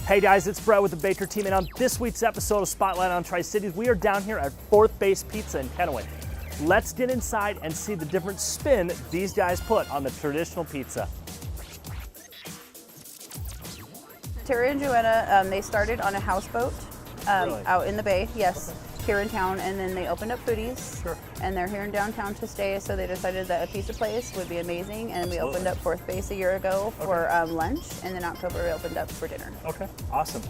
Hey guys, it's Brett with the Baker team, and on this week's episode of Spotlight on Tri-Cities, we are down here at Fourth Base Pizza in Kennewick. Let's get inside and see the different spin these guys put on the traditional pizza. Terry and Joanna, they started on a houseboat Really? out in the bay, yes, here in town, and then they opened up Foodies, Sure. and they're here in downtown to stay, so they decided that a pizza place would be amazing, and we opened up Fourth Base a year ago for lunch, and then October we opened up for dinner. Okay, awesome.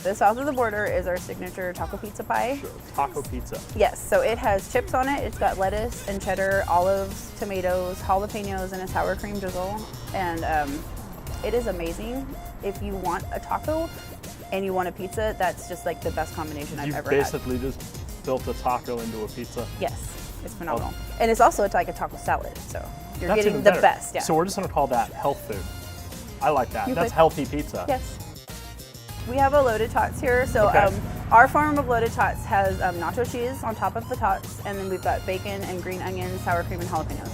The south of the border is our signature taco pizza pie. Sure. Taco pizza. Yes, so it has chips on it. It's got lettuce and cheddar, olives, tomatoes, jalapenos, and a sour cream drizzle. And it is amazing. If you want a taco and you want a pizza, that's just like the best combination I've ever had. You basically just built a taco into a pizza. Yes, it's phenomenal. And it's also like a taco salad, so you're That's getting even the better. best. Yeah. So we're just gonna call that health food. I like that. You That's could. healthy pizza. Yes. We have a loaded tots here. So Okay. our form of loaded tots has nacho cheese on top of the tots, and then we've got bacon and green onions, sour cream, and jalapenos.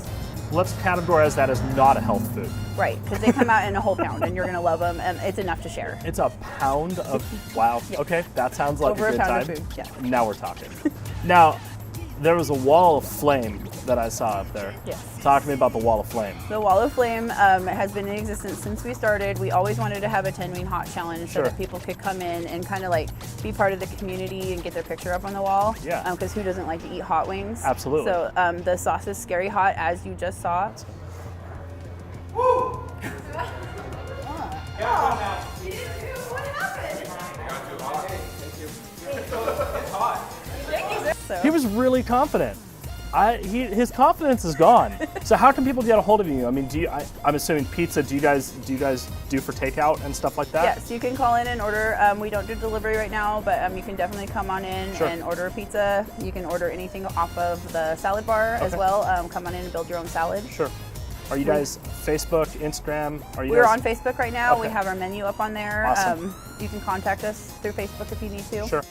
Let's categorize that as not a health food. Right, because they come out in a whole pound, and you're gonna love them, and it's enough to share. It's a pound of, wow, Yeah. okay, that sounds like Over a a good pound time. of food, yeah. Now we're talking. Now, there was a wall of flame that I saw up there. Yes. Talk to me about the wall of flame. The Wall of Flame has been in existence since we started. We always wanted to have a 10-wing hot challenge so Sure. that people could come in and kind of like be part of the community and get their picture up on the wall. Yeah. Because who doesn't like to eat hot wings? Absolutely. So the sauce is scary hot, as you just saw. Woo! So He was really confident. His confidence is gone. So how can people get a hold of you? I mean, I'm assuming pizza. Do you guys do for takeout and stuff like that? yes, you can call in and order. We don't do delivery right now, but you can definitely come on in Sure. and order a pizza. You can order anything off of the salad bar as Okay. well. Come on in and build your own salad. Sure. Are you guys Facebook, Instagram? Are you We're guys on Facebook right now. We Okay. have our menu up on there. Awesome. You can contact us through Facebook if you need to. Sure.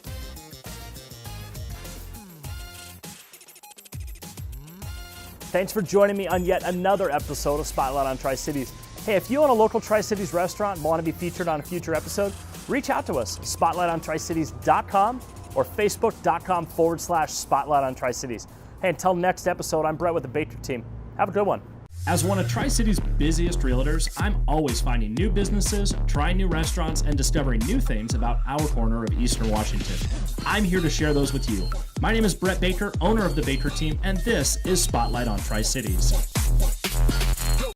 Thanks for joining me on yet another episode of Spotlight on Tri-Cities. Hey, if you own a local Tri-Cities restaurant and want to be featured on a future episode, reach out to us, spotlightontricities.com or facebook.com/Spotlight on Tri-Cities. Hey, until next episode, I'm Brett with the Baker team. Have a good one. As one of Tri-Cities' busiest realtors, I'm always finding new businesses, trying new restaurants, and discovering new things about our corner of Eastern Washington. I'm here to share those with you. My name is Brett Baker, owner of the Baker team, and this is Spotlight on Tri-Cities.